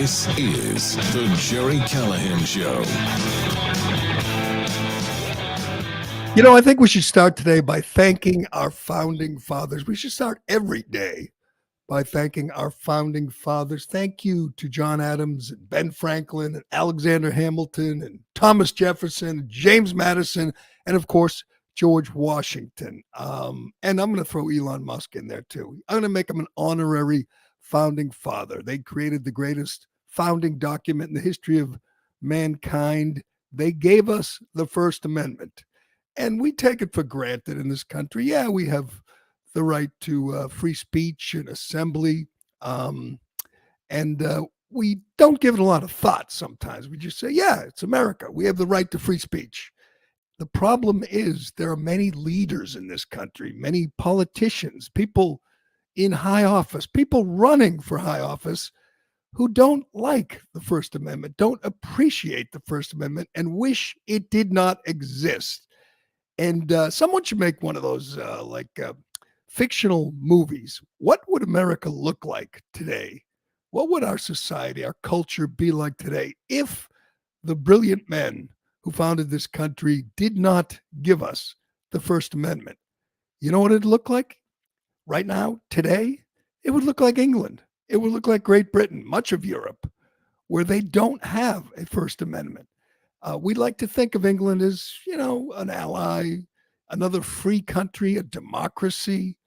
This is the Gerry Callahan Show. You know, I think we should start today by thanking our founding fathers. We should start every day by thanking our founding fathers. Thank you to John Adams and Ben Franklin and Alexander Hamilton and Thomas Jefferson, James Madison, and of course, George Washington. And I'm going to throw Elon Musk in there too. I'm going to make him an honorary founding father. They created the greatest founding document in the history of mankind. They gave us the First Amendment. And we take it for granted in this country. Yeah, we have the right to free speech and assembly. And we don't give it a lot of thought sometimes. We just say, yeah, it's America. We have the right to free speech. The problem is there are many leaders in this country, many politicians, people in high office, people running for high office who don't like the First Amendment, don't appreciate the First Amendment, and wish it did not exist. And someone should make one of those fictional movies. What would America look like today? What would our society, our culture be like today if the brilliant men who founded this country did not give us the First Amendment? You know what it'd look like right now, today? It would look like England. It would look like Great Britain, much of Europe, where they don't have a First Amendment. We like to think of England as, an ally, another free country, a democracy,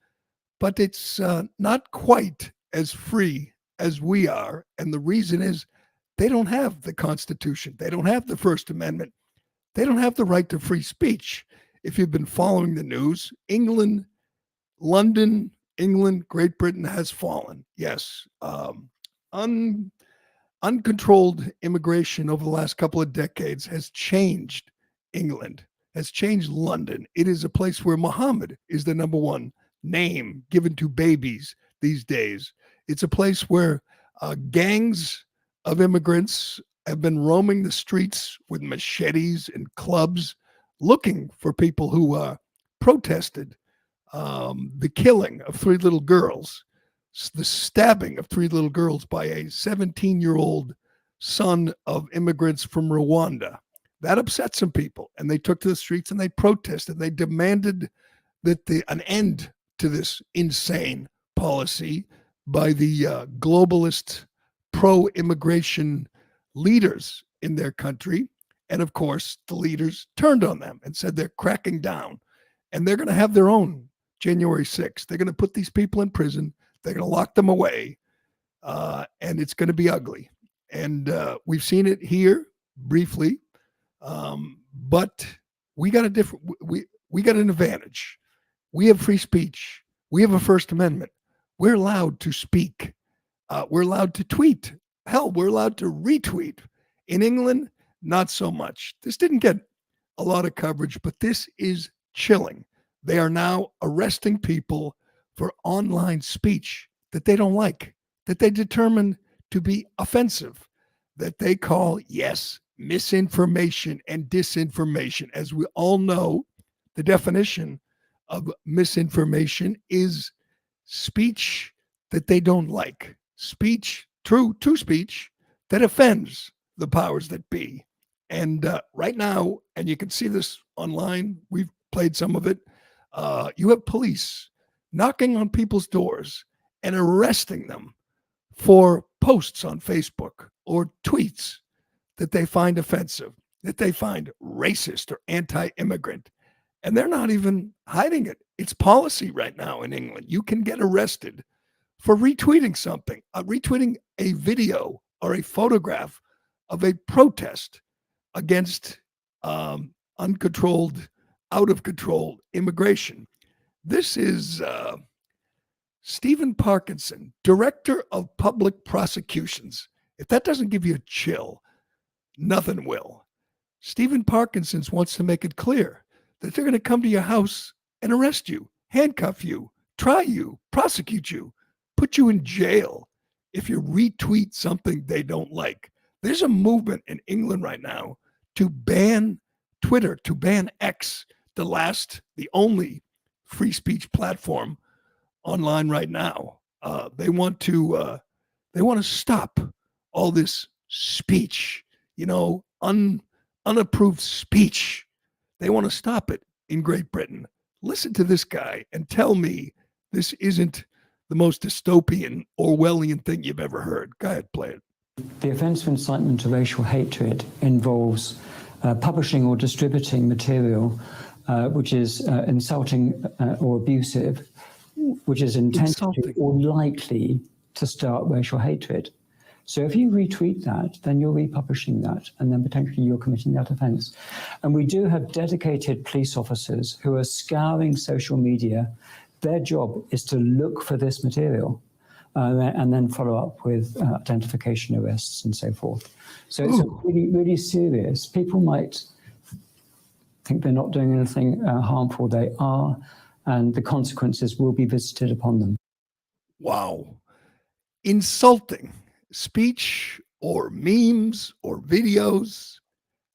but it's not quite as free as we are. And the reason is they don't have the Constitution. They don't have the First Amendment. They don't have the right to free speech. If you've been following the news, London, Great Britain has fallen. Yes. Uncontrolled immigration over the last couple of decades has changed England, has changed London. It is a place where Muhammad is the number one name given to babies these days. It's a place where gangs of immigrants have been roaming the streets with machetes and clubs looking for people who protested the killing of three little girls, the stabbing of three little girls by a 17-year-old son of immigrants from Rwanda. That upset some people, and they took to the streets and they protested. They demanded that an end to this insane policy by the globalist pro-immigration leaders in their country. And of course, the leaders turned on them and said they're cracking down, and they're going to have their own January 6th. They're going to put these people in prison. They're going to lock them away, and it's going to be ugly. And we've seen it here briefly, but we got we got an advantage. We have free speech. We have a First Amendment. We're allowed to speak. We're allowed to tweet. Hell, we're allowed to retweet. In England, not so much. This didn't get a lot of coverage, but this is chilling. They are now arresting people for online speech that they don't like, that they determine to be offensive, that they call, yes, misinformation and disinformation. As we all know, the definition of misinformation is speech that they don't like, true speech that offends the powers that be. And right now, and you can see this online, we've played some of it, you have police knocking on people's doors and arresting them for posts on Facebook or tweets that they find offensive, that they find racist or anti-immigrant. And they're not even hiding it. It's policy right now in England. You can get arrested for retweeting something, retweeting a video or a photograph of a protest against uncontrolled, out of control immigration. This is Stephen Parkinson, Director of Public Prosecutions. If that doesn't give you a chill, nothing will. Stephen Parkinson wants to make it clear that they're going to come to your house and arrest you, handcuff you, try you, prosecute you, put you in jail if you retweet something they don't like. There's a movement in England right now to ban Twitter, to ban X, the only free speech platform online right now. They want to stop all this speech, unapproved speech. They want to stop it in Great Britain. Listen to this guy and tell me this isn't the most dystopian, Orwellian thing you've ever heard. Go ahead, play it. The offence of incitement to racial hatred involves publishing or distributing material which is insulting or abusive, which is intended or likely to start racial hatred. So if you retweet that, then you're republishing that, and then potentially you're committing that offence. And we do have dedicated police officers who are scouring social media. Their job is to look for this material and then follow up with identification, arrests, and so forth. So it's really, really serious. People might think they're not doing anything harmful. They are, and the consequences will be visited upon them. Wow. Insulting speech or memes or videos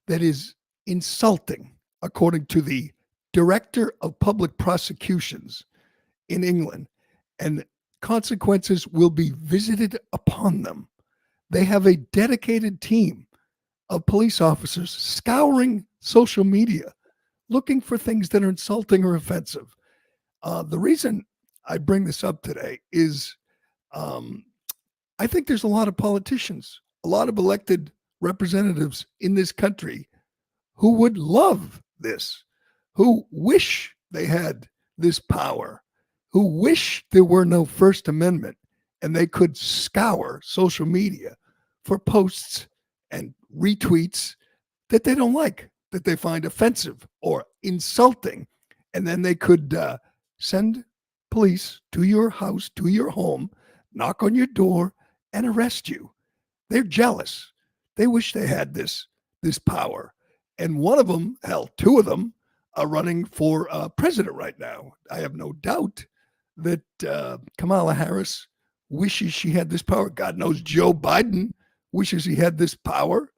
that is insulting, according to the Director of Public Prosecutions in England, and consequences will be visited upon them. They have a dedicated team of police officers scouring social media, looking for things that are insulting or offensive. The reason I bring this up today is I think there's a lot of politicians, a lot of elected representatives in this country who would love this, who wish they had this power, who wish there were no First Amendment and they could scour social media for posts and retweets that they don't like, that they find offensive or insulting. And then they could send police to your house, to your home, knock on your door, and arrest you. They're jealous. They wish they had this power. And one of them, hell, two of them are running for president right now. I have no doubt that Kamala Harris wishes she had this power. God knows Joe Biden wishes he had this power.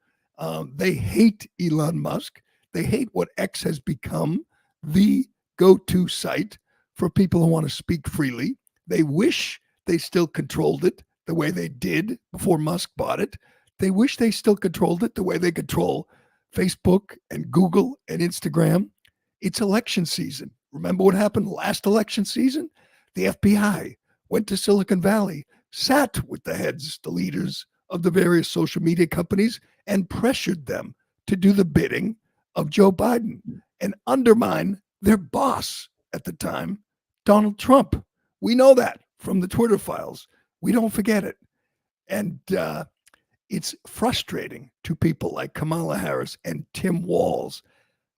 They hate Elon Musk. They hate what X has become, the go-to site for people who want to speak freely. They wish they still controlled it the way they did before Musk bought it. They wish they still controlled it the way they control Facebook and Google and Instagram. It's election season. Remember what happened last election season? The FBI went to Silicon Valley, sat with the heads, the leaders of the various social media companies, and pressured them to do the bidding of Joe Biden and undermine their boss at the time, Donald Trump. We know that from the Twitter files. We don't forget it. And it's frustrating to people like Kamala Harris and Tim Walz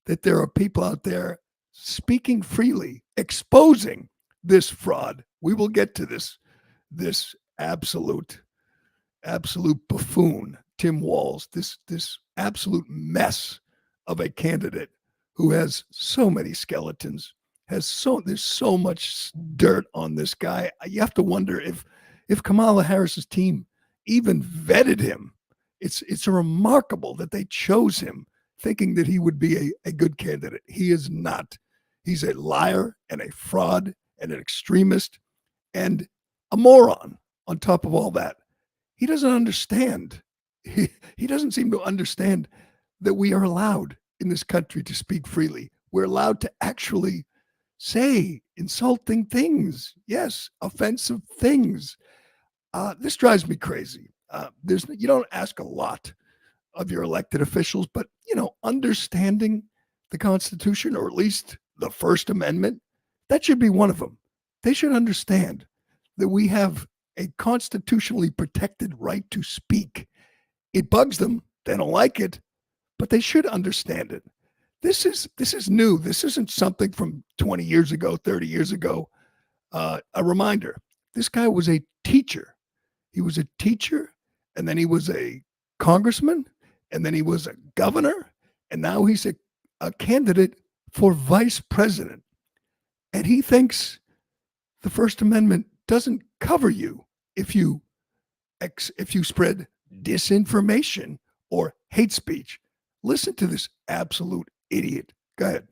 that there are people out there speaking freely, exposing this fraud. We will get to this absolute buffoon, Tim Walz, this absolute mess of a candidate who has so many skeletons, there's so much dirt on this guy. You have to wonder if Kamala Harris's team even vetted him. It's remarkable that they chose him thinking that he would be a good candidate. He is not. He's a liar and a fraud and an extremist and a moron on top of all that. He doesn't understand. He doesn't seem to understand that we are allowed in this country to speak freely. We're allowed to actually say insulting things. Yes, offensive things. This drives me crazy. You don't ask a lot of your elected officials, but understanding the Constitution, or at least the First Amendment, that should be one of them. They should understand that we have a constitutionally protected right to speak. It bugs them. They don't like it, but they should understand it. This is new. This isn't something from 20 years ago, 30 years ago. A reminder, this guy was a teacher. He was a teacher, and then he was a congressman, and then he was a governor, and now he's a candidate for vice president. And he thinks the First Amendment doesn't cover you if you spread disinformation or hate speech. Listen to this absolute idiot. Go ahead.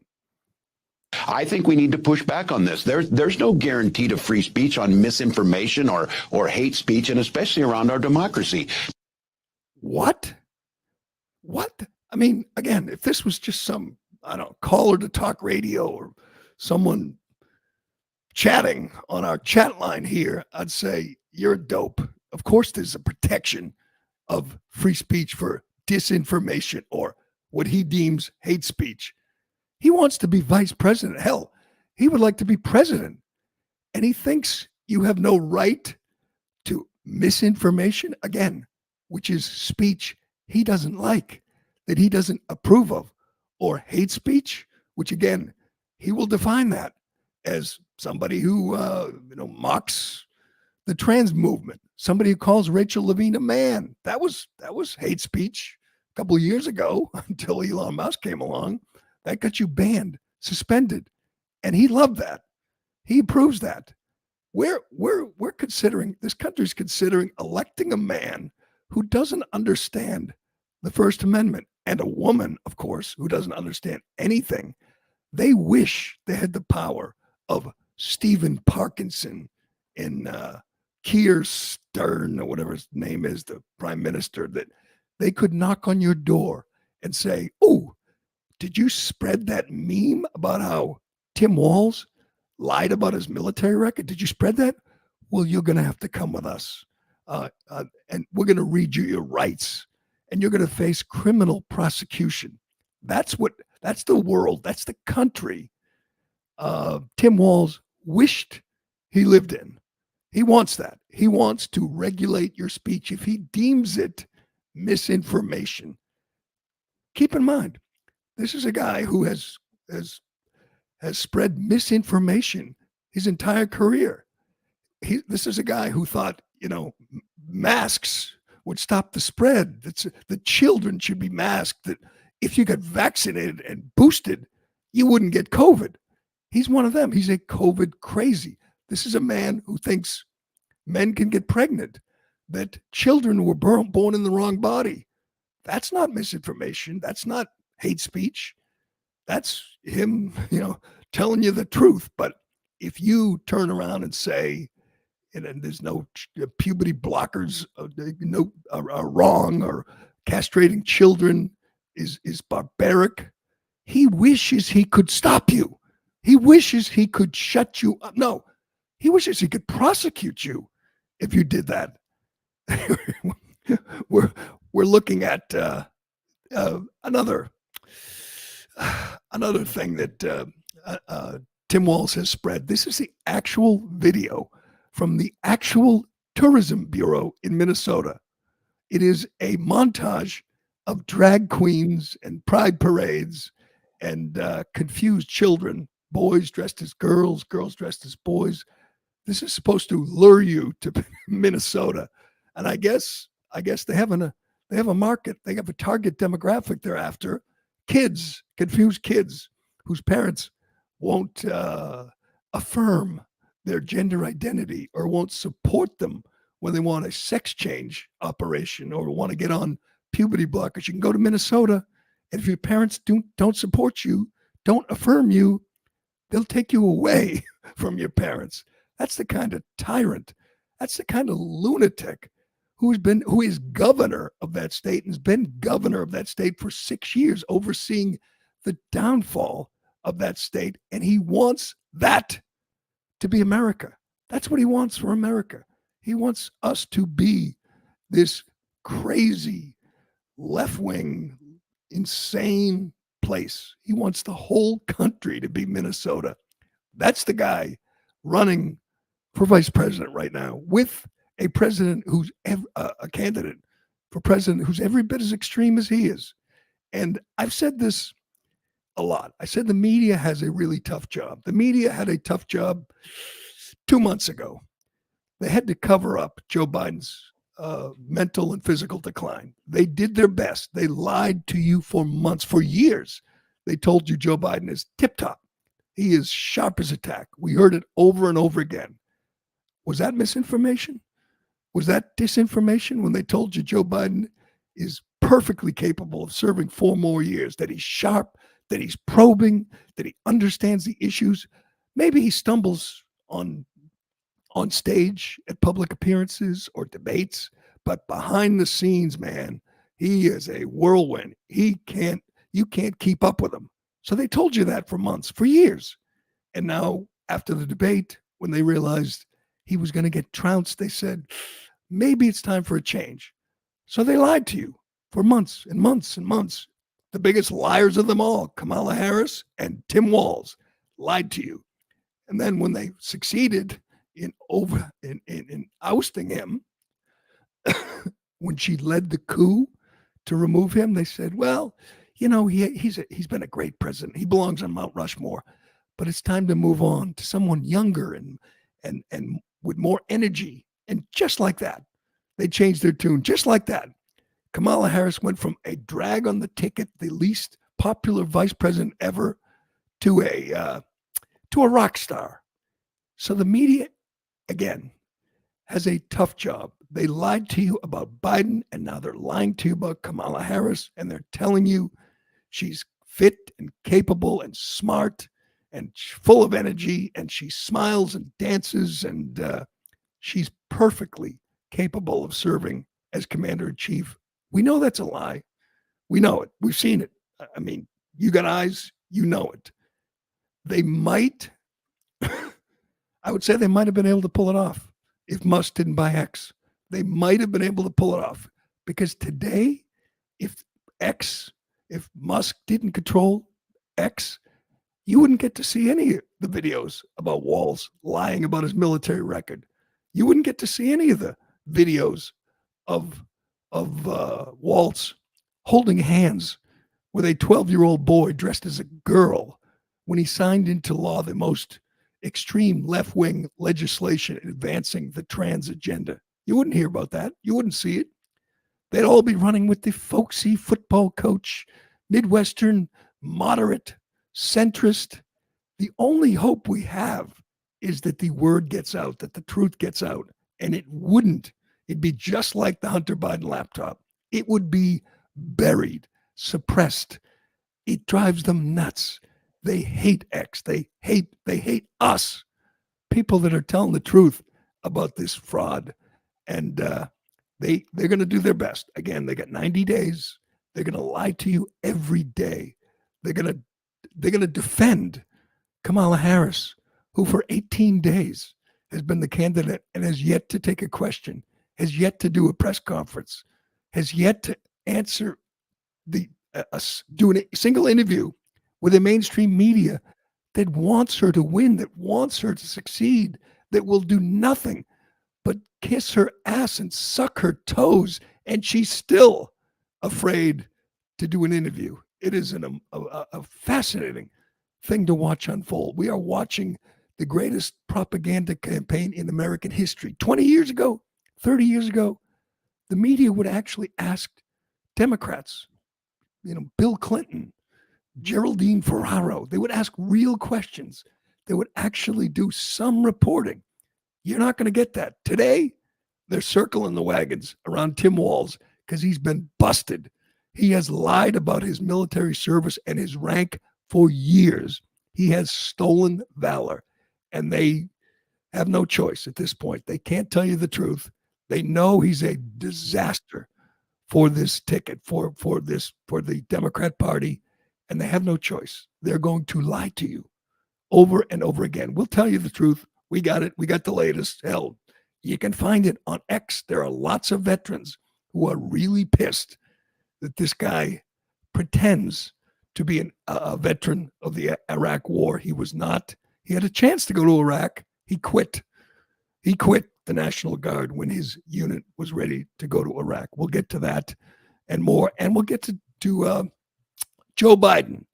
I think we need to push back on this. There's no guarantee to free speech on misinformation or hate speech, and especially around our democracy. What? What? I mean, again, if this was just some, I don't know, caller to talk radio or someone chatting on our chat line here, I'd say you're a dope. Of course, there's a protection of free speech for disinformation or what he deems hate speech. He wants to be vice president. Hell, he would like to be president. And he thinks you have no right to misinformation, again, which is speech he doesn't like, that he doesn't approve of, or hate speech, which again, he will define that as somebody who mocks the trans movement, somebody who calls Rachel Levine a man. That was hate speech a couple of years ago until Elon Musk came along. That got you banned, suspended, and he loved that. He approves that. We're considering, this country's considering electing a man who doesn't understand the First Amendment, and a woman, of course, who doesn't understand anything. They wish they had the power of Stephen Parkinson and Keir Stern, or whatever his name is, the prime minister, that they could knock on your door and say, "Oh, did you spread that meme about how Tim Walz lied about his military record? Did you spread that? Well, you're going to have to come with us. And we're going to read you your rights. And you're going to face criminal prosecution." That's the world. That's the country Tim Walz wished he lived in. He wants that. He wants to regulate your speech if he deems it misinformation. Keep in mind, this is a guy who has spread misinformation his entire career. This is a guy who thought, masks would stop the spread. That children should be masked. That if you got vaccinated and boosted, you wouldn't get COVID. He's one of them. He's a COVID crazy. This is a man who thinks men can get pregnant, that children were born in the wrong body. That's not misinformation. That's not hate speech. That's him, telling you the truth. But if you turn around and say, and there's no puberty blockers are wrong, or castrating children is barbaric, he wishes he could stop you. He wishes he could shut you up. No, he wishes he could prosecute you if you did that. We're looking at another thing that Tim Walz has spread. This is the actual video from the actual Tourism Bureau in Minnesota. It is a montage of drag queens and pride parades and confused children, boys dressed as girls, girls dressed as boys. This is supposed to lure you to Minnesota, and I guess they have a market. They have a target demographic they're after: kids, confused kids whose parents won't affirm their gender identity or won't support them when they want a sex change operation or want to get on puberty blockers. You can go to Minnesota, and if your parents don't support you, don't affirm you, they'll take you away from your parents. That's the kind of tyrant. That's the kind of lunatic who is governor of that state and has been governor of that state for 6 years, overseeing the downfall of that state. And he wants that to be America. That's what he wants for America. He wants us to be this crazy, left-wing, insane place. He wants the whole country to be Minnesota. That's the guy running for vice president right now, with a president who's a candidate for president who's every bit as extreme as he is. And I've said this a lot. I said the media has a really tough job. The media had a tough job 2 months ago. They had to cover up Joe Biden's mental and physical decline. They did their best. They lied to you for months, for years. They told you Joe Biden is tip-top. He is sharp as a tack. We heard it over and over again. Was that misinformation? Was that disinformation when they told you Joe Biden is perfectly capable of serving 4 more years, that he's sharp, that he's probing, that he understands the issues? Maybe he stumbles on stage at public appearances or debates, but behind the scenes, man, He is a whirlwind. You can't keep up with him. So they told you that for months, for years. And now, after the debate, when they realized he was going to get trounced, they said, maybe it's time for a change. So they lied to you for months and months and months. The biggest liars of them all, Kamala Harris and Tim Walz, lied to you. And then when they succeeded in ousting him, when she led the coup to remove him, they said, well, you know, he's been a great president. He belongs on Mount Rushmore, but it's time to move on to someone younger and with more energy. And just like that, they changed their tune. Just like that, Kamala Harris went from a drag on the ticket, the least popular vice president ever, to a rock star. So the media, again, has a tough job. They lied to you about Biden, and now they're lying to you about Kamala Harris, and they're telling you she's fit and capable and smart and full of energy, and she smiles and dances, and she's perfectly capable of serving as commander-in-chief. We know that's a lie. We know it. We've seen it. I mean, you got eyes, you know it. They might, I would say they might have been able to pull it off if Musk didn't buy X. They might have been able to pull it off, because today, if Musk didn't control X, you wouldn't get to see any of the videos about Walz lying about his military record. You wouldn't get to see any of the videos of Walz holding hands with a 12-year-old boy dressed as a girl when he signed into law the most extreme left-wing legislation advancing the trans agenda. You wouldn't hear about that. You wouldn't see it. They'd all be running with the folksy football coach, Midwestern, moderate, centrist. The only hope we have is that the word gets out, that the truth gets out. And it wouldn't. It'd be just like the Hunter Biden laptop. It would be buried, suppressed. It drives them nuts. They hate X. They hate us, people that are telling the truth about this fraud. And they're going to do their best. Again, they got 90 days. They're going to lie to you every day. They're going to defend Kamala Harris, who for 18 days has been the candidate and has yet to take a question, has yet to do a press conference, has yet to answer do a single interview with a mainstream media that wants her to win, that wants her to succeed, that will do nothing but kiss her ass and suck her toes, and she's still afraid to do an interview. It is a fascinating thing to watch unfold. We are watching the greatest propaganda campaign in American history. 20 years ago, 30 years ago, the media would actually ask Democrats, Bill Clinton, Geraldine Ferraro, they would ask real questions. They would actually do some reporting. You're not going to get that. Today, they're circling the wagons around Tim Walz because he's been busted. He has lied about his military service and his rank for years. He has stolen valor, and they have no choice at this point. They can't tell you the truth. They know he's a disaster for this ticket, for the Democrat Party, and they have no choice. They're going to lie to you over and over again. We'll tell you the truth. We got it. We got the latest. Hell, you can find it on X. There are lots of veterans who are really pissed that this guy pretends to be a veteran of the Iraq War. He was not. He had a chance to go to Iraq. He quit. He quit the National Guard when his unit was ready to go to Iraq. We'll get to that and more. And we'll get to Joe Biden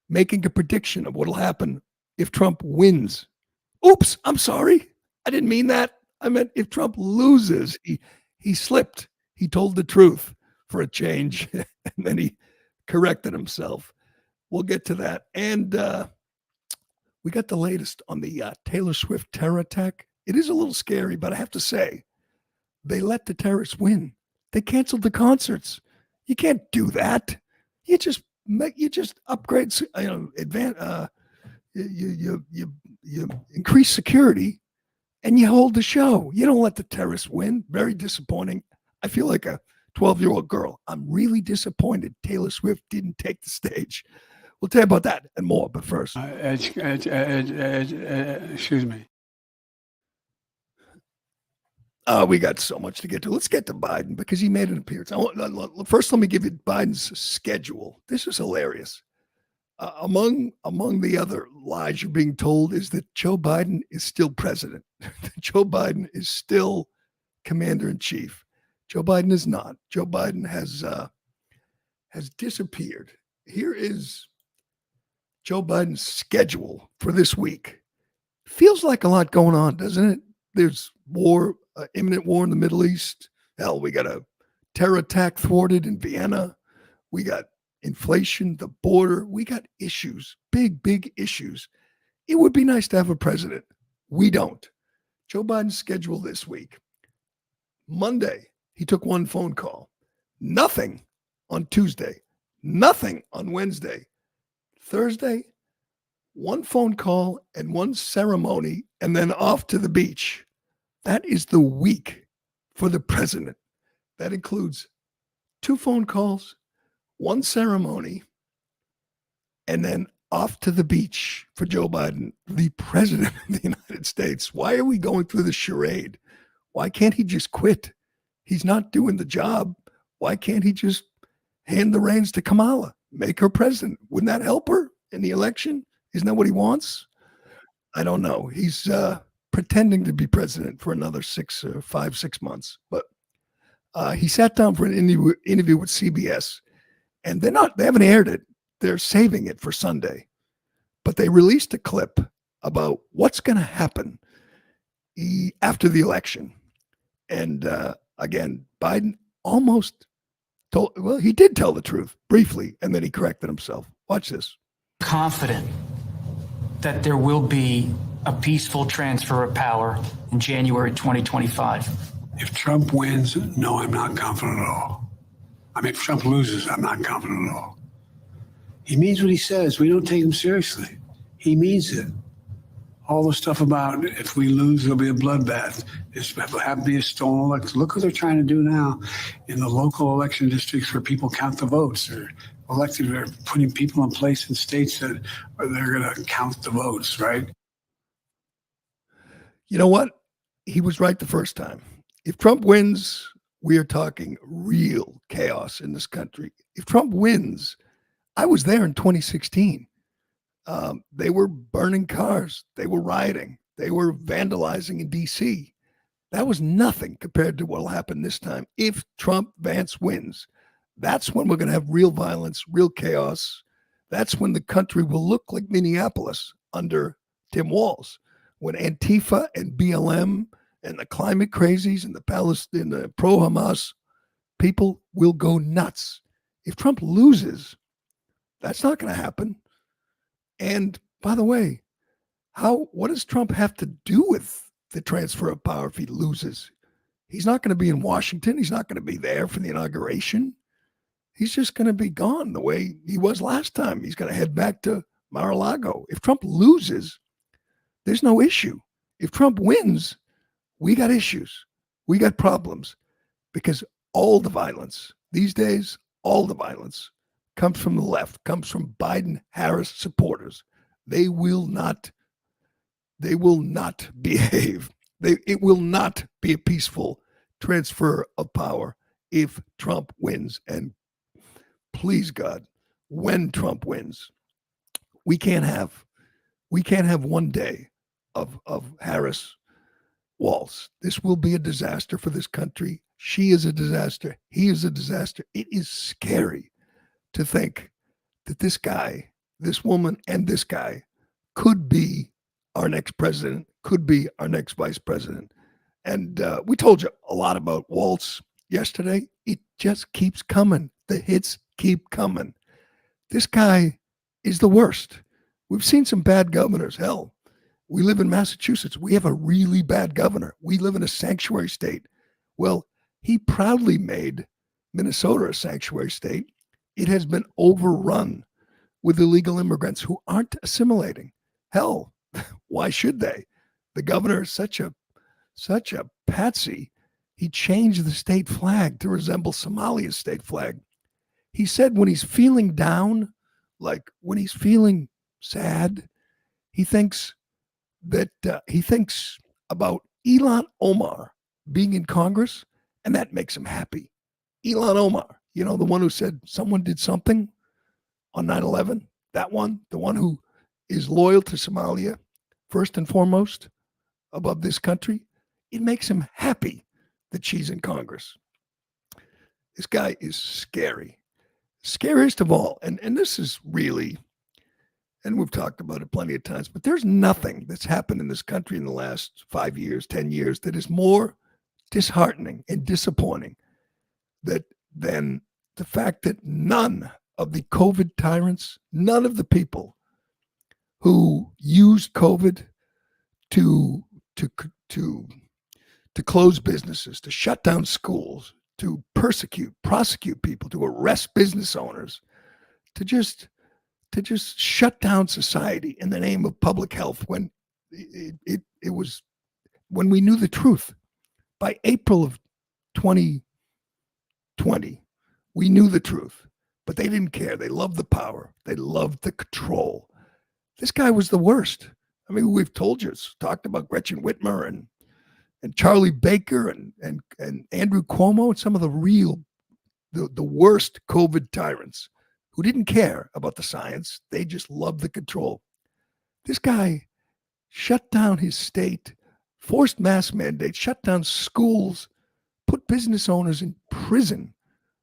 making a prediction of what will happen if Trump wins. Oops, I'm sorry. I didn't mean that. I meant if Trump loses. He slipped. He told the truth for a change, and then he corrected himself. We'll get to that. And we got the latest on the Taylor Swift terror attack. It is a little scary, but I have to say, they let the terrorists win. They canceled the concerts. You can't do that. You just upgrade, you increase security, and you hold the show. You don't let the terrorists win. Very disappointing. I feel like a 12-year-old girl. I'm really disappointed Taylor Swift didn't take the stage. We'll tell you about that and more, but first. Excuse me. We got so much to get to. Let's get to Biden because he made an appearance. First, let me give you Biden's schedule. This is hilarious. Among the other lies you're being told is that Joe Biden is still president. Joe Biden is still commander in chief. Joe Biden is not. Joe Biden has disappeared. Here is Joe Biden's schedule for this week. Feels like a lot going on, doesn't it? There's war, imminent war in the Middle East. Hell, we got a terror attack thwarted in Vienna. We got inflation, the border. We got issues, big issues. It would be nice to have a president. We don't. Joe Biden's schedule this week. Monday, he took one phone call. Nothing on Tuesday. Nothing on Wednesday. Thursday, one phone call and one ceremony, and then off to the beach. That is the week for the president. That includes 2 phone calls, 1 ceremony, and then off to the beach for Joe Biden, the president of the United States. Why are we going through this charade? Why can't he just quit? He's not doing the job. Why can't he just hand the reins to Kamala, make her president? Wouldn't that help her in the election? Isn't that what he wants? I don't know. He's pretending to be president for another 6 months. But he sat down for an interview with CBS, and they haven't aired it. They're saving it for Sunday. But they released a clip about what's going to happen after the election. And again, Biden almost he did tell the truth briefly, and then he corrected himself. Watch this. Confident that there will be a peaceful transfer of power in January 2025. If Trump wins, no, I'm not confident at all. I mean, if Trump loses, I'm not confident at all. He means what he says. We don't take him seriously. He means it. All the stuff about if we lose, there'll be a bloodbath. This will have to be a stolen election. Look what they're trying to do now in the local election districts where people count the votes. They're elected, they're putting people in place in states that they're going to count the votes, right? You know what? He was right the first time. If Trump wins, we are talking real chaos in this country. If Trump wins, I was there in 2016. They were burning cars. They were rioting. They were vandalizing in D.C. That was nothing compared to what will happen this time. If Vance wins, that's when we're going to have real violence, real chaos. That's when the country will look like Minneapolis under Tim Walz, when Antifa and BLM and the climate crazies and the pro-Hamas people will go nuts. If Trump loses, that's not going to happen. And by the way, what does Trump have to do with the transfer of power if he loses? He's not going to be in Washington. He's not going to be there for the inauguration. He's just going to be gone the way he was last time. He's going to head back to Mar-a-Lago. If Trump loses, there's no issue. If Trump wins, we got issues. We got problems because all the violence these days, all the violence comes from the left, comes from Biden-Harris supporters. They will not behave. It will not be a peaceful transfer of power if Trump wins. And please God, when Trump wins, we can't have 1 day of Harris Walz. This will be a disaster for this country. She is a disaster. He is a disaster. It is scary to think that this guy, this woman, and this guy could be our next president, could be our next vice president. And we told you a lot about Walz yesterday. It just keeps coming. The hits keep coming. This guy is the worst. We've seen some bad governors. Hell, we live in Massachusetts. We have a really bad governor. We live in a sanctuary state. Well, he proudly made Minnesota a sanctuary state. It has been overrun with illegal immigrants who aren't assimilating. Hell, why should they? The governor is such a patsy. He changed the state flag to resemble Somalia's state flag. He said when he's feeling down, like when he's feeling sad, he thinks about Ilhan Omar being in Congress, and that makes him happy. Ilhan Omar, the one who said someone did something on 9/11, that one, the one who is loyal to Somalia, first and foremost, above this country, it makes him happy that she's in Congress. This guy is scary. Scariest of all, and this is really, and we've talked about it plenty of times, but there's nothing that's happened in this country in the last 5 years, 10 years that is more disheartening and disappointing than the fact that none of the COVID tyrants, none of the people who used COVID to close businesses, to shut down schools, to prosecute people, to arrest business owners, to just shut down society in the name of public health when it was when we knew the truth. By April of 2020, we knew the truth, but they didn't care. They loved the power. They loved the control. This guy was the worst. I mean, we've told you, talked about Gretchen Whitmer and Charlie Baker and Andrew Cuomo and some of the worst COVID tyrants who didn't care about the science. They just loved the control. This guy shut down his state, forced mask mandates, shut down schools, put business owners in prison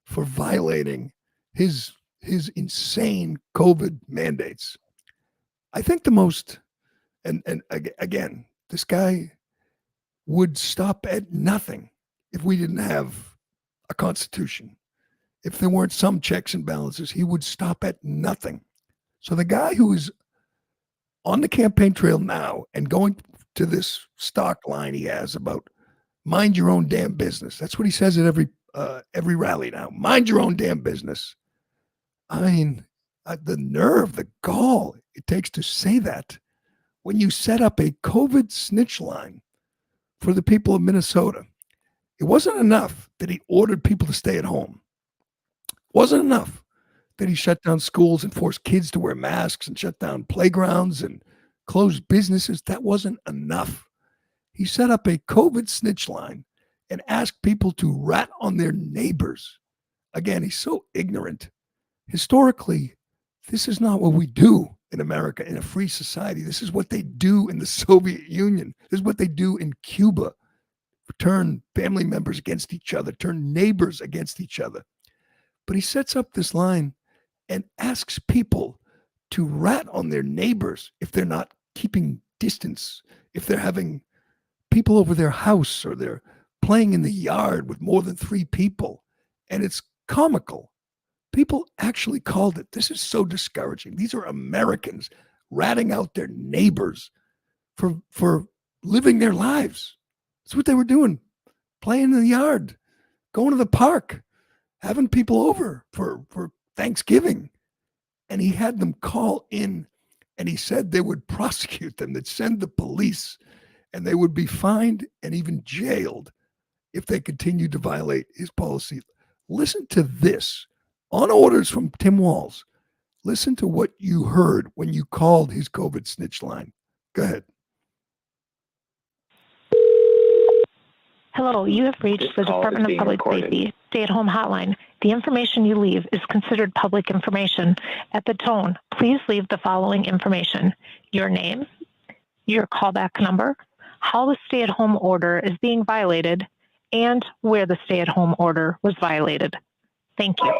for violating his insane COVID mandates. I think the most, and again, this guy would stop at nothing if we didn't have a constitution. If there weren't some checks and balances, he would stop at nothing. So the guy who is on the campaign trail now and going to this stock line he has about mind your own damn business. That's what he says at every rally now. Mind your own damn business. I mean, the nerve, the gall it takes to say that when you set up a COVID snitch line for the people of Minnesota. It wasn't enough that he ordered people to stay at home. It wasn't enough that he shut down schools and forced kids to wear masks and shut down playgrounds and closed businesses. That wasn't enough. He set up a COVID snitch line and asked people to rat on their neighbors. Again, he's so ignorant. Historically, this is not what we do in America, in a free society. This is what they do in the Soviet Union. This is what they do in Cuba. Turn family members against each other, turn neighbors against each other. But he sets up this line and asks people to rat on their neighbors if they're not keeping distance, if they're having people over their house or they're playing in the yard with more than 3 people. And it's comical. People actually called it. This is so discouraging. These are Americans ratting out their neighbors for living their lives. That's what they were doing. Playing in the yard, going to the park, having people over for Thanksgiving. And he had them call in and he said they would prosecute them, they'd send the police, and they would be fined and even jailed if they continued to violate his policy. Listen to this. On orders from Tim Walz, listen to what you heard when you called his COVID snitch line. Go ahead. Hello, you have reached the Department of Public Safety stay-at-home hotline. The information you leave is considered public information. At the tone, please leave the following information: your name, your callback number, how the stay-at-home order is being violated, and where the stay-at-home order was violated. Thank you.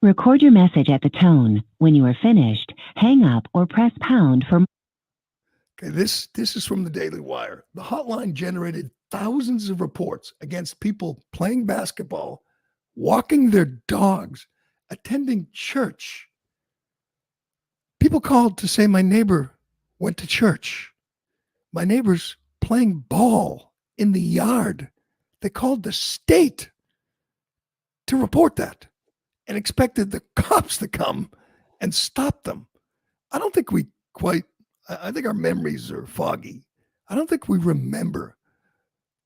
Record your message at the tone. When you are finished, hang up or press pound for. Okay, this is from the Daily Wire. The hotline generated thousands of reports against people playing basketball, walking their dogs, attending church. People called to say my neighbor went to church. My neighbor's playing ball in the yard. They called the state to report that and expected the cops to come and stop them. I don't think we quite, I think our memories are foggy. I don't think we remember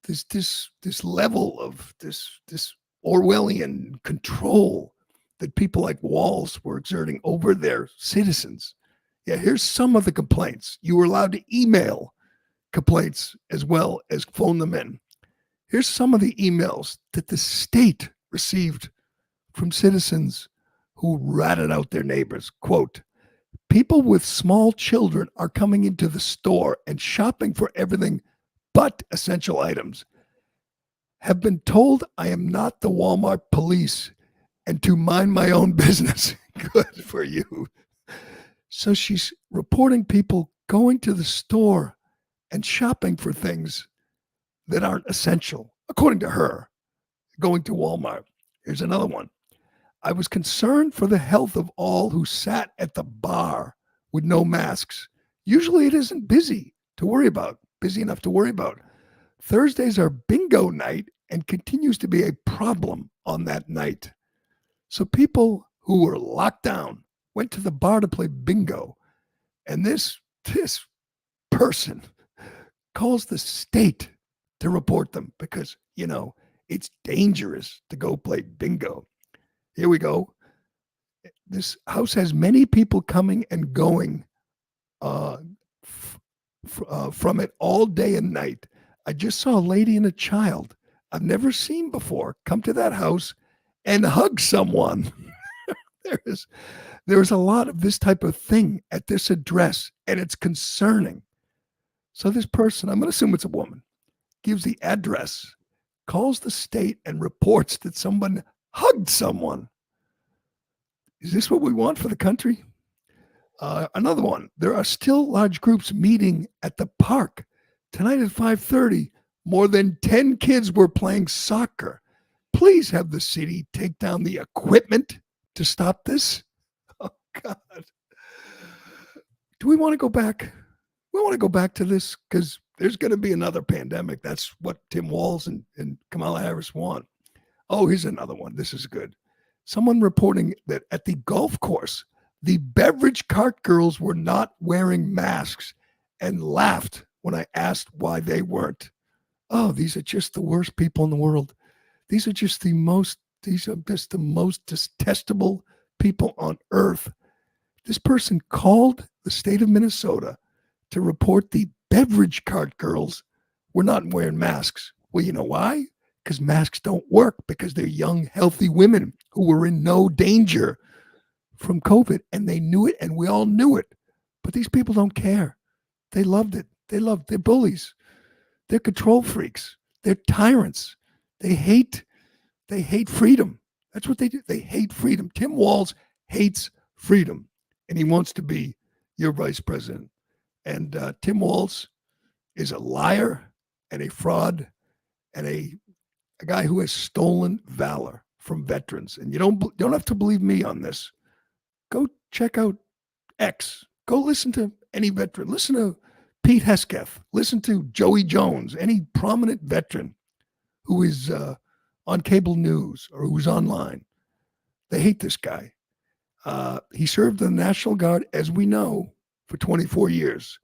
this level of this Orwellian control that people like Walz were exerting over their citizens. Yeah, here's some of the complaints. You were allowed to email complaints as well as phone them in. Here's some of the emails that the state received from citizens who ratted out their neighbors. Quote, people with small children are coming into the store and shopping for everything but essential items. Have been told I am not the Walmart police and to mind my own business. Good for you. So she's reporting people going to the store and shopping for things that aren't essential, according to her, going to Walmart. Here's another one. I was concerned for the health of all who sat at the bar with no masks. Usually it isn't busy enough to worry about. Thursdays are bingo night and continues to be a problem on that night. So people who were locked down went to the bar to play bingo. And this person calls the state to report them because, it's dangerous to go play bingo. Here we go. This house has many people coming and going from it all day and night. I just saw a lady and a child I've never seen before come to that house and hug someone. There is a lot of this type of thing at this address, and it's concerning. So this person, I'm going to assume it's a woman, gives the address, calls the state, and reports that someone hugged someone. Is this what we want for the country? Another one. There are still large groups meeting at the park. Tonight at 5:30, more than 10 kids were playing soccer. Please have the city take down the equipment to stop this. Oh, God. Do we want to go back? We want to go back to this because there's going to be another pandemic. That's what Tim Walz and Kamala Harris want. Oh, here's another one. This is good. Someone reporting that at the golf course, the beverage cart girls were not wearing masks and laughed when I asked why they weren't. Oh, these are just the worst people in the world. These are the most detestable people on earth. This person called the state of Minnesota to report the beverage cart girls were not wearing masks. Well, you know why? Because masks don't work, because they're young, healthy women who were in no danger from COVID, and they knew it, and we all knew it. But these people don't care. They loved it. They're bullies. They're control freaks. They're tyrants. They hate freedom. That's what they do. They hate freedom. Tim Walz hates freedom, and he wants to be your vice president. And Tim Walz is a liar and a fraud and a guy who has stolen valor from veterans. And you don't have to believe me on this. Go check out X. Go listen to any veteran. Listen to Pete Hesketh. Listen to Joey Jones, any prominent veteran who is on cable news or who's online. They hate this guy. He served in the National Guard, as we know, for 24 years.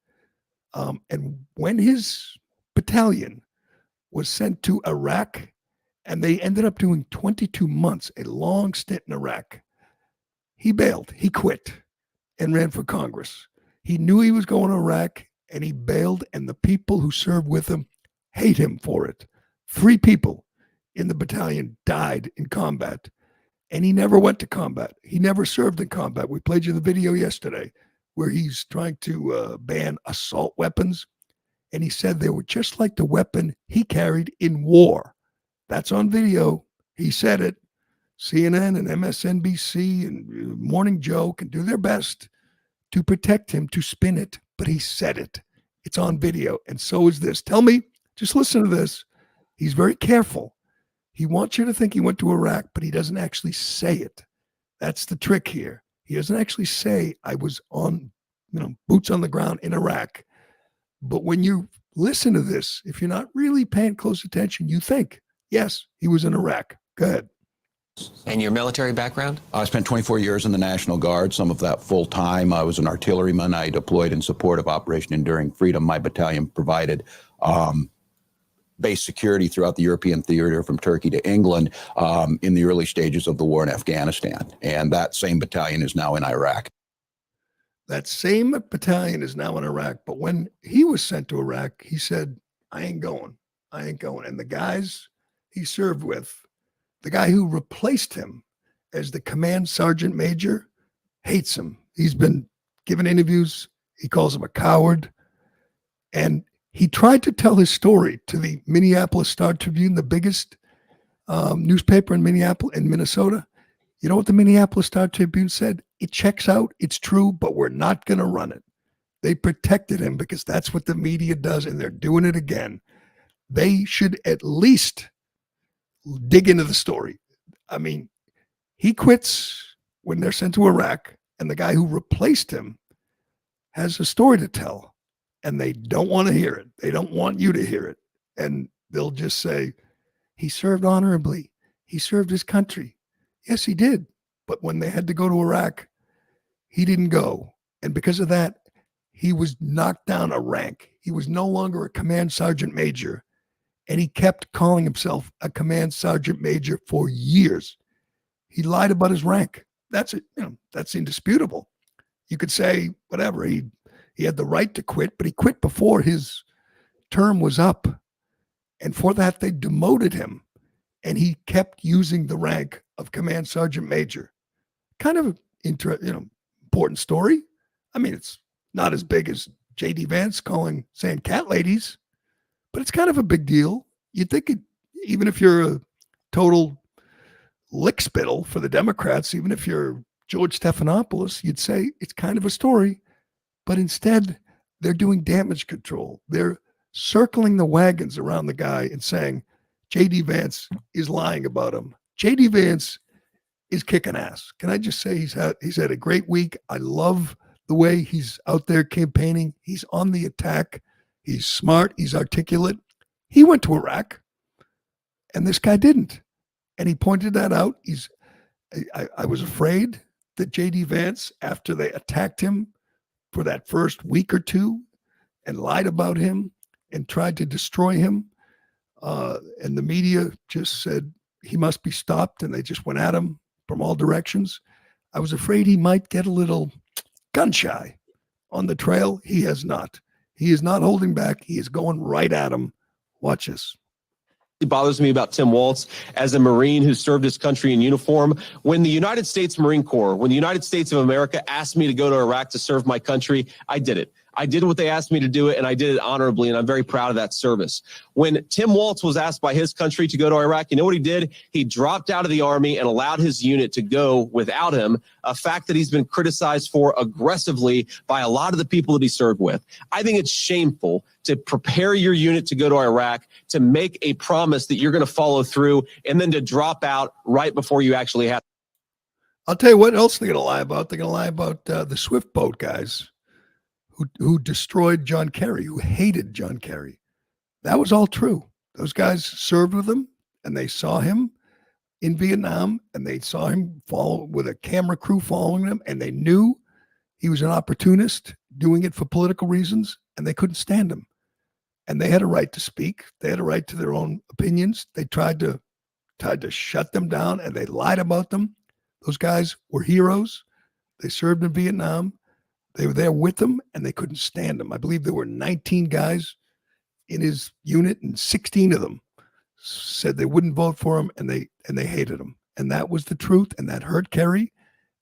And when his battalion was sent to Iraq, and they ended up doing 22 months, a long stint in Iraq, he bailed. He quit and ran for Congress. He knew he was going to Iraq, and he bailed, and the people who served with him hate him for it. 3 people in the battalion died in combat, and he never went to combat. He never served in combat. We played you the video yesterday where he's trying to ban assault weapons, and he said they were just like the weapon he carried in war. That's on video. He said it. CNN and MSNBC and Morning Joe can do their best to protect him, to spin it, but he said it. It's on video, and so is this. Tell me, just listen to this. He's very careful. He wants you to think he went to Iraq, but he doesn't actually say it. That's the trick here. He doesn't actually say, I was on, boots on the ground in Iraq. But when you listen to this, if you're not really paying close attention, you think, yes, he was in Iraq. Go ahead. And your military background? I spent 24 years in the National Guard, some of that full time. I was an artilleryman. I deployed in support of Operation Enduring Freedom. My battalion provided base security throughout the European theater from Turkey to England in the early stages of the war in Afghanistan. And that same battalion is now in Iraq. That same battalion is now in Iraq. But when he was sent to Iraq, he said, I ain't going. I ain't going. And the guys he served with, the guy who replaced him as the command sergeant major, hates him. He's been given interviews. He calls him a coward. And he tried to tell his story to the Minneapolis Star Tribune, the biggest newspaper in Minnesota. You know what the Minneapolis Star Tribune said? It checks out. It's true, but we're not going to run it. They protected him because that's what the media does, and they're doing it again. They should at least dig into the story. I mean, he quits when they're sent to Iraq, and the guy who replaced him has a story to tell, and they don't want to hear it. They don't want you to hear it. And they'll just say, he served honorably. He served his country. Yes, he did. But when they had to go to Iraq, he didn't go. And because of that, he was knocked down a rank. He was no longer a command sergeant major. And he kept calling himself a command sergeant major for years. He lied about his rank. That's it. You know, that's indisputable. You could say whatever. He had the right to quit, but he quit before his term was up. And for that, they demoted him. And he kept using the rank of command sergeant major. Kind of important story. I mean, it's not as big as J.D. Vance saying cat ladies, but it's kind of a big deal. You'd think it, even if you're a total lickspittle for the Democrats, even if you're George Stephanopoulos, you'd say it's kind of a story. But instead, they're doing damage control. They're circling the wagons around the guy and saying, J.D. Vance is lying about him. J.D. Vance is kicking ass. Can I just say he's had a great week. I love the way he's out there campaigning. He's on the attack. He's smart. He's articulate. He went to Iraq, and this guy didn't. And he pointed that out. I was afraid that J.D. Vance, after they attacked him for that first week or two and lied about him and tried to destroy him, and the media just said he must be stopped, and they just went at him from all directions. I was afraid he might get a little gun shy on the trail. He has not. He is not holding back. He is going right at him. Watch this. It bothers me about Tim Walz as a Marine who served his country in uniform. When the United States Marine Corps, when the United States of America asked me to go to Iraq to serve my country, I did it. I did what they asked me to do it, and I did it honorably, and I'm very proud of that service. When Tim Walz was asked by his country to go to Iraq, you know what he did? He dropped out of the Army and allowed his unit to go without him, a fact that he's been criticized for aggressively by a lot of the people that he served with. I think it's shameful to prepare your unit to go to Iraq, to make a promise that you're going to follow through, and then to drop out right before you actually have. I'll tell you what else they're going to lie about. They're going to lie about the Swift boat guys who destroyed John Kerry, who hated John Kerry. That was all true. Those guys served with him, and they saw him in Vietnam, and they saw him follow with a camera crew following him, and they knew he was an opportunist doing it for political reasons, and they couldn't stand him. And they had a right to speak. They had a right to their own opinions. They tried to shut them down, and they lied about them. Those guys were heroes. They served in Vietnam. They were there with him, and they couldn't stand him. I believe there were 19 guys in his unit, and 16 of them said they wouldn't vote for him, and they hated him. And that was the truth, and that hurt Kerry.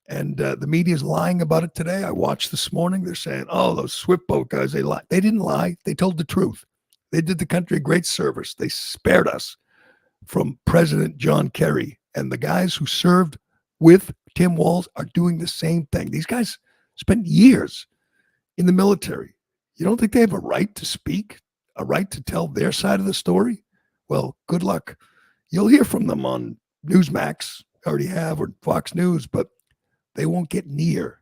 And the media is lying about it today. I watched this morning. They're saying, oh, those Swift boat guys, they lied. They didn't lie. They told the truth. They did the country a great service. They spared us from President John Kerry. And the guys who served with Tim Walz are doing the same thing. These guys spent years in the military. You don't think they have a right to speak, a right to tell their side of the story? Well, good luck. You'll hear from them on Newsmax, already have, or Fox News, but they won't get near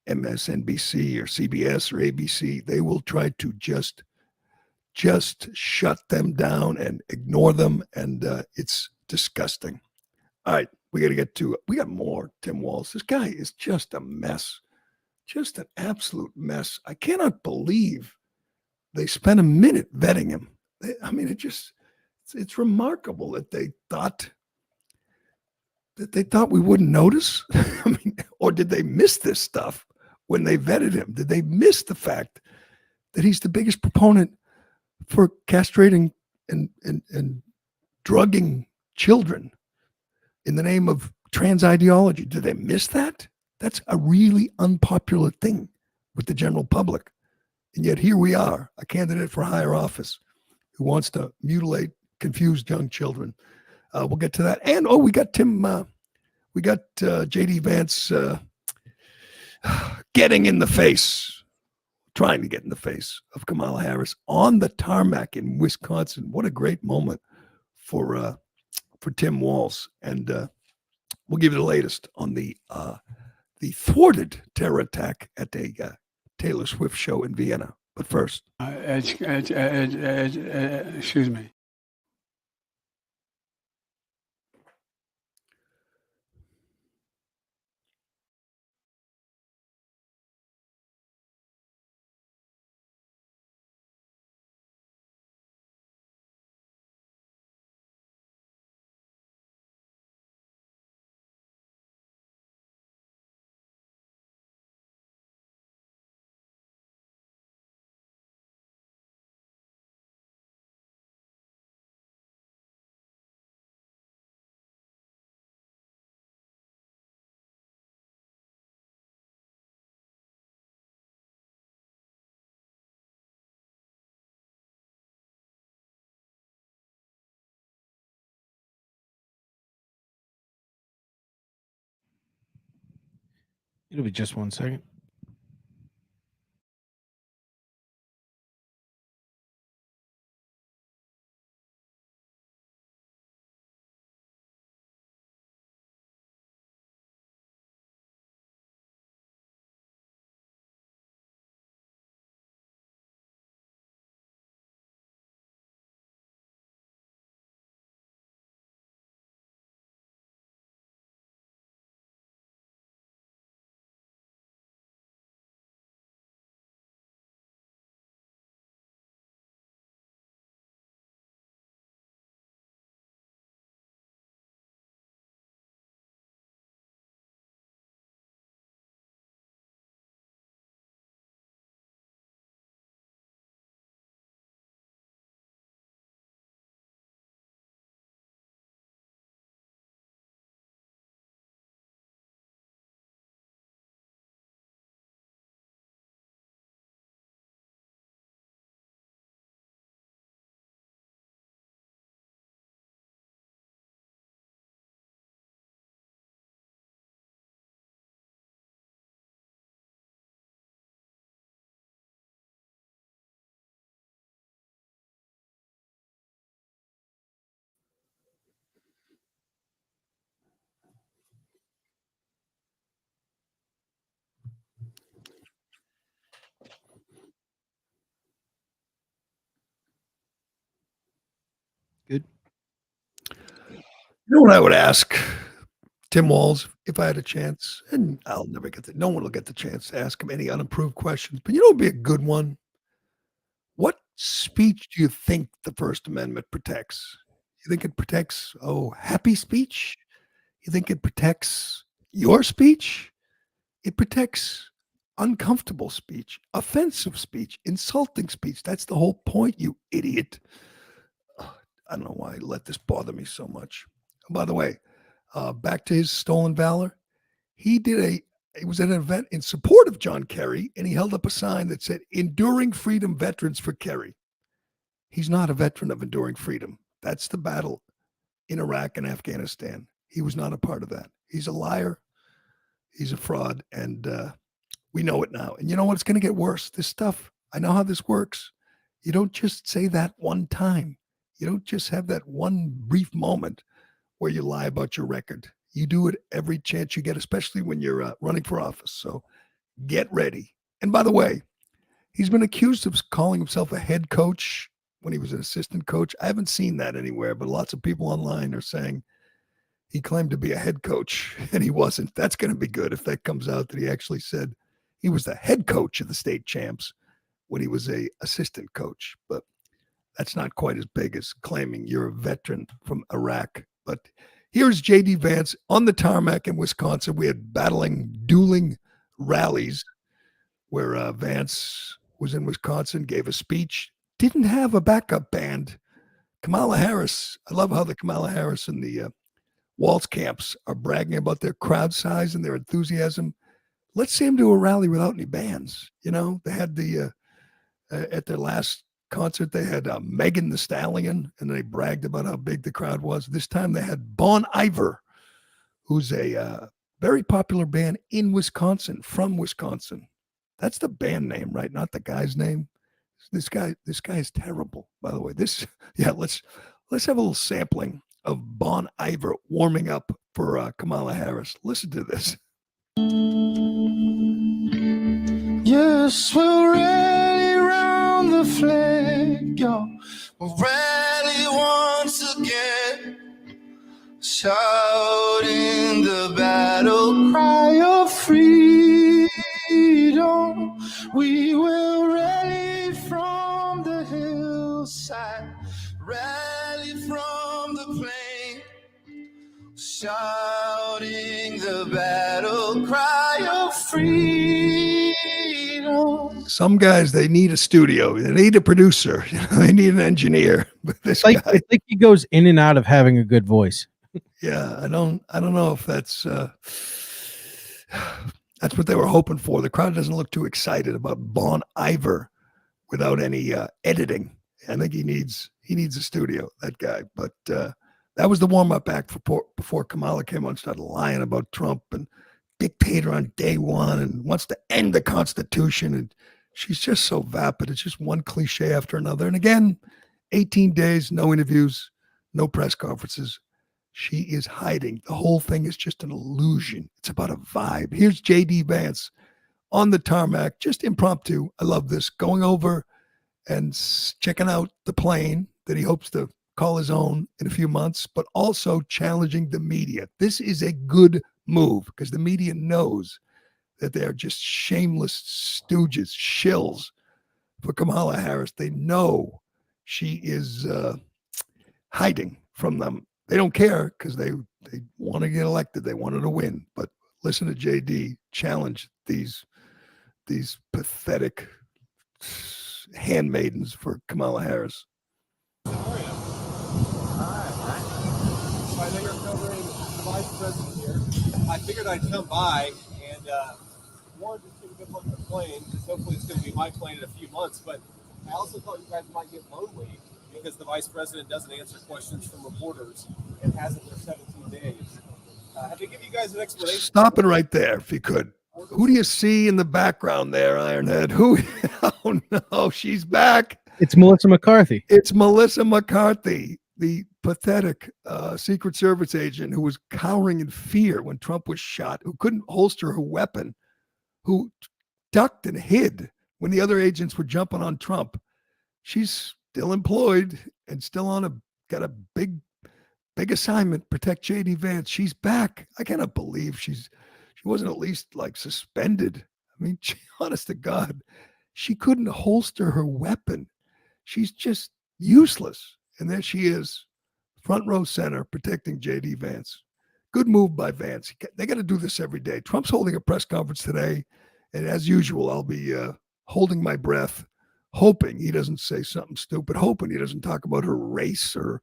MSNBC or CBS or ABC. They will try to just shut them down and ignore them, and it's disgusting. All right, we got more Tim Walz. This guy is just a mess. Just an absolute mess. I cannot believe they spent a minute vetting him. I mean, It's remarkable that they thought we wouldn't notice. I mean, or did they miss this stuff when they vetted him? Did they miss the fact that he's the biggest proponent for castrating and drugging children in the name of trans ideology? Did they miss that? That's a really unpopular thing with the general public. And yet here we are, a candidate for higher office who wants to mutilate confused young children. We'll get to that. And, we got J.D. Vance getting in the face, trying to get in the face of Kamala Harris on the tarmac in Wisconsin. What a great moment for Tim Walz. And we'll give you the latest on the thwarted terror attack at a Taylor Swift show in Vienna. But first, excuse me. It'll be just 1 second. Good. You know what I would ask Tim Walz if I had a chance? And I'll never get no one will get the chance to ask him any unapproved questions. But you know what would be a good one? What speech do you think the First Amendment protects? You think it protects, happy speech? You think it protects your speech? It protects uncomfortable speech, offensive speech, insulting speech. That's the whole point, you idiot. I don't know why he let this bother me so much. By the way, back to his stolen valor. He was at an event in support of John Kerry, and he held up a sign that said, "Enduring Freedom Veterans for Kerry." He's not a veteran of Enduring Freedom. That's the battle in Iraq and Afghanistan. He was not a part of that. He's a liar. He's a fraud, and we know it now. And you know what? It's going to get worse. This stuff, I know how this works. You don't just say that one time. You don't just have that one brief moment where you lie about your record. You do it every chance you get, especially when you're running for office. So get ready. And by the way, he's been accused of calling himself a head coach when he was an assistant coach. I haven't seen that anywhere, but lots of people online are saying he claimed to be a head coach and he wasn't. That's going to be good if that comes out that he actually said he was the head coach of the state champs when he was a assistant coach. But That's not quite as big as claiming you're a veteran from Iraq. But here's J.D. Vance on the tarmac in Wisconsin. We had dueling rallies where Vance was in Wisconsin, gave a speech, didn't have a backup band. Kamala Harris, I love how the Kamala Harris and the Waltz camps are bragging about their crowd size and their enthusiasm. Let's see them do a rally without any bands. You know, they had at their last concert, they had Megan Thee Stallion, and they bragged about how big the crowd was. This time they had Bon Iver, who's a very popular band in Wisconsin, from Wisconsin. That's the band name, right? Not the guy's name. This guy is terrible, by the way. Let's have a little sampling of Bon Iver warming up for Kamala Harris. Listen to this. Yes, we're ready round the flag, yo. We're ready once again, shouting the battle cry of freedom. We will rally from the hillside, rally from the plain, shouting the battle cry of freedom. Some guys, they need a studio, they need a producer, they need an engineer. But this guy, I think he goes in and out of having a good voice. Yeah, I don't know if that's what they were hoping for. The crowd doesn't look too excited about Bon Iver without any editing. I think he needs a studio, that guy. But that was the warm-up act before Kamala came on and started lying about Trump and dictator on day one and wants to end the Constitution. And she's just so vapid. It's just one cliche after another. And again, 18 days, no interviews, no press conferences. She is hiding. The whole thing is just an illusion. It's about a vibe. Here's J.D. Vance on the tarmac, just impromptu. I love this. Going over and checking out the plane that he hopes to call his own in a few months, but also challenging the media. This is a good move because the media knows that they are just shameless stooges, shills for Kamala Harris. They know she is hiding from them. They don't care because they want to get elected. They wanted to win. But listen to JD challenge these pathetic handmaidens for Kamala Harris. I know you're covering the vice president here. I figured I'd come by and one, just give a good look at the plane, because hopefully it's going to be my plane in a few months. But I also thought you guys might get lonely because the vice president doesn't answer questions from reporters and hasn't for 17 days. Have they given you guys an explanation? Stop it right there, if you could. Who do you see in the background there, Ironhead? Who? Oh, no, she's back. It's Melissa McCarthy. It's Melissa McCarthy, the pathetic Secret Service agent who was cowering in fear when Trump was shot, who couldn't holster her weapon, who ducked and hid when the other agents were jumping on Trump. She's still employed and still got a big assignment, protect J.D. Vance. She's back. I cannot believe she wasn't at least like suspended. I mean, honest to God, she couldn't holster her weapon. She's just useless. And there she is, front row center, protecting J.D. Vance. Good move by Vance. They got to do this every day. Trump's holding a press conference today. And as usual, I'll be holding my breath, hoping he doesn't say something stupid, hoping he doesn't talk about her race or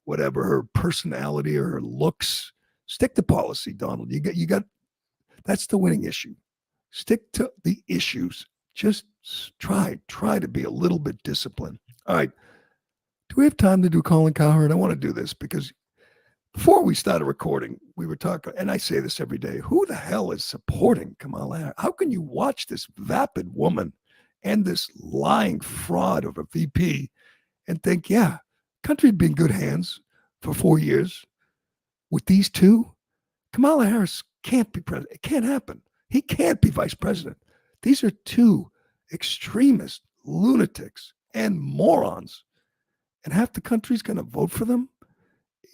whatever, her personality or her looks. Stick to policy, Donald. You got that's the winning issue. Stick to the issues. Just try to be a little bit disciplined. All right. Do we have time to do Colin Cowherd? I want to do this because before we started recording, we were talking, and I say this every day, who the hell is supporting Kamala Harris? How can you watch this vapid woman and this lying fraud of a VP and think, yeah, country'd be in good hands for 4 years with these two? Kamala Harris can't be president. It can't happen. He can't be vice president. These are two extremist lunatics and morons, and half the country's going to vote for them.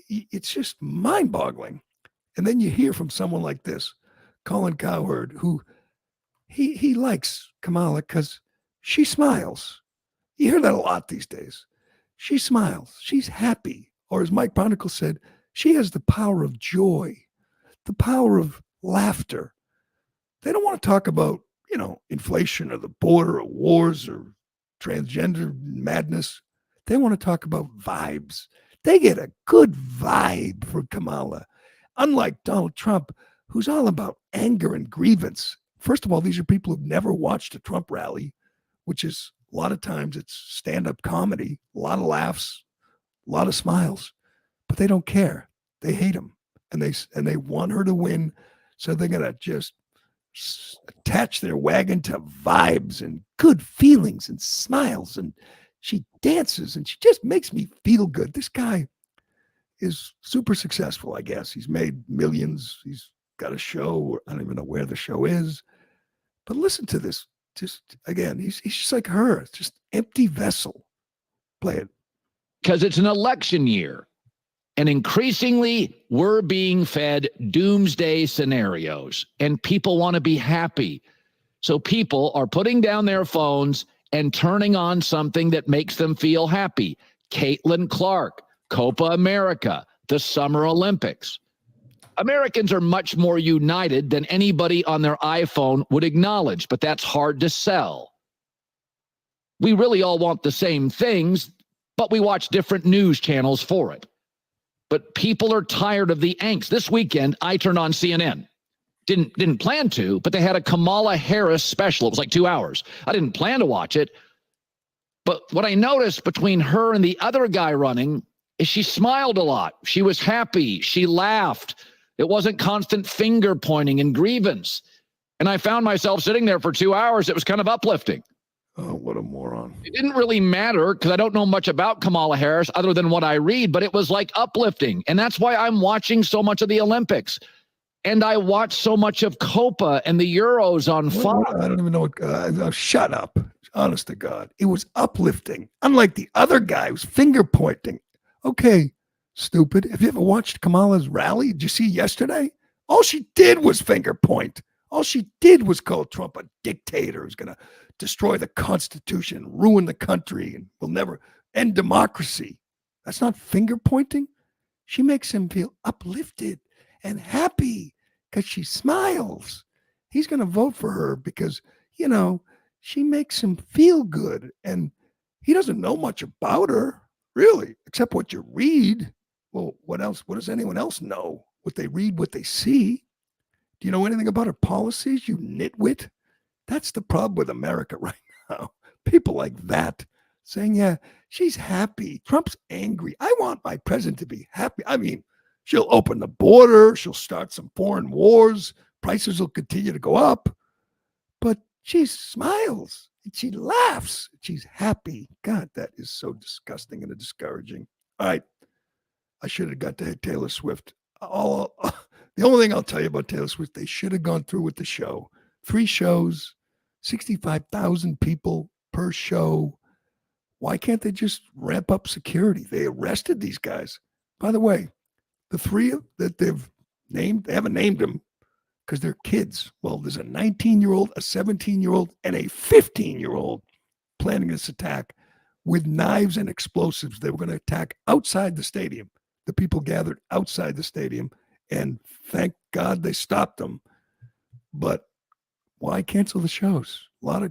It's just mind-boggling. And then you hear from someone like this, Colin Cowherd, who he likes Kamala because she smiles. You hear that a lot these days. she smiles. She's happy. Or as Mike Barnicle said, she has the power of joy, the power of laughter. They don't want to talk about, inflation or the border or wars or transgender madness. They want to talk about vibes. They get a good vibe from Kamala. Unlike Donald Trump, who's all about anger and grievance. First of all, these are people who've never watched a Trump rally, which is a lot of times it's stand-up comedy, a lot of laughs, a lot of smiles, but they don't care. They hate him, and they want her to win, so they're gonna just attach their wagon to vibes and good feelings and smiles, and she dances and she just makes me feel good. This guy is super successful, I guess. He's made millions. He's got a show. I don't even know where the show is, but listen to this. Just again, he's just like her. It's just empty vessel. Play it. Because it's an election year. And increasingly, we're being fed doomsday scenarios, and people want to be happy. So people are putting down their phones and turning on something that makes them feel happy. Caitlin Clark, Copa America, the Summer Olympics. Americans are much more united than anybody on their iPhone would acknowledge, but that's hard to sell. We really all want the same things, but we watch different news channels for it. But people are tired of the angst. This weekend, I turned on CNN. Didn't plan to, but they had a Kamala Harris special. It was like 2 hours. I didn't plan to watch it. But what I noticed between her and the other guy running is she smiled a lot. She was happy. She laughed. It wasn't constant finger pointing and grievance. And I found myself sitting there for 2 hours. It was kind of uplifting. Oh, what a moron. It didn't really matter because I don't know much about Kamala Harris other than what I read, but it was like uplifting. And that's why I'm watching so much of the Olympics. And I watch so much of Copa and the Euros on Fox. I don't even know what. Shut up. Honest to God. It was uplifting. Unlike the other guy who's finger pointing. Okay, stupid. Have you ever watched Kamala's rally? Did you see yesterday? All she did was finger point. All she did was call Trump a dictator who's going to destroy the Constitution, ruin the country, and will never end democracy. That's not finger pointing. She makes him feel uplifted and happy because she smiles. He's going to vote for her because, she makes him feel good. And he doesn't know much about her, really, except what you read. Well, what else? What does anyone else know? What they read, what they see. Do you know anything about her policies, you nitwit? That's the problem with America right now. People like that saying, yeah, she's happy. Trump's angry. I want my president to be happy. I mean, she'll open the border. She'll start some foreign wars. Prices will continue to go up. But she smiles. And she laughs. She's happy. God, that is so disgusting and discouraging. All right. I should have got to Taylor Swift. The only thing I'll tell you about Taylor Swift, they should have gone through with the show. 3 shows, 65,000 people per show. Why can't they just ramp up security? They arrested these guys. By the way, the 3 that they've named, they haven't named them because they're kids. Well, there's a 19-year-old, a 17-year-old, and a 15-year-old planning this attack with knives and explosives. They were going to attack outside the stadium. The people gathered outside the stadium, and thank God they stopped them. But why cancel the shows? A lot of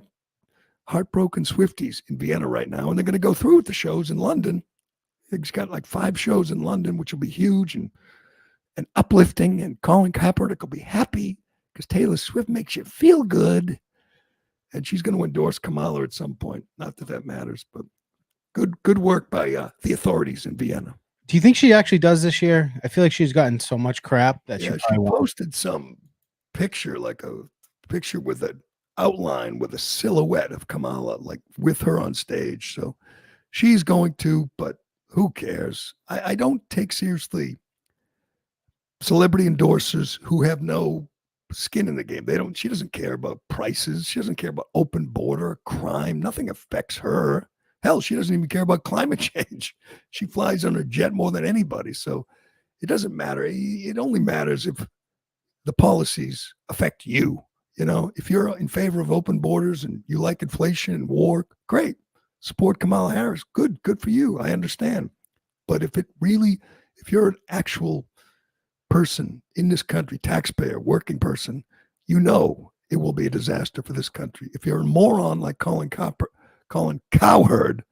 heartbroken Swifties in Vienna right now, and they're going to go through with the shows in London. He's got like 5 shows in London, which will be huge and uplifting, and Colin Kaepernick will be happy because Taylor Swift makes you feel good, and she's going to endorse Kamala at some point. Not that that matters, but good work by the authorities in Vienna. Do you think she actually does this year? I feel like she's gotten so much crap that she posted some picture, like a picture with an outline with a silhouette of Kamala, like with her on stage. So she's going to, but who cares? I don't take seriously celebrity endorsers who have no skin in the game. She doesn't care about prices. She doesn't care about open border, crime. Nothing affects her. Hell, she doesn't even care about climate change. She flies on her jet more than anybody. So it doesn't matter. It only matters if the policies affect you. If you're in favor of open borders and you like inflation and war, great. support Kamala Harris. Good for you. I understand. But if you're an actual person in this country, taxpayer, working person, you know it will be a disaster for this country. If you're a moron like Colin Cowherd,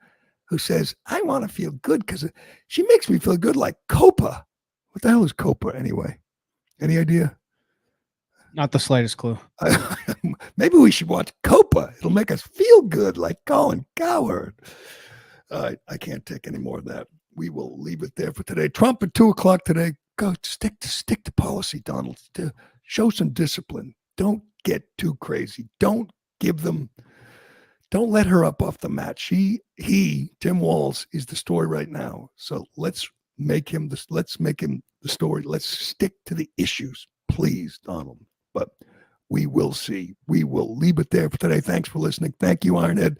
who says, I want to feel good because she makes me feel good like Copa. What the hell is Copa anyway? Any idea? Not the slightest clue. Maybe we should watch Copa. It'll make us feel good like Colin Cowherd. I can't take any more of that. We will leave it there for today. Trump at 2:00 today. Go stick to policy, Donald. Show some discipline. Don't get too crazy. Don't let her up off the mat. Tim Walz is the story right now. So let's make him the story. Let's stick to the issues, please, Donald. But we will see. We will leave it there for today. Thanks for listening. Thank you, Ironhead.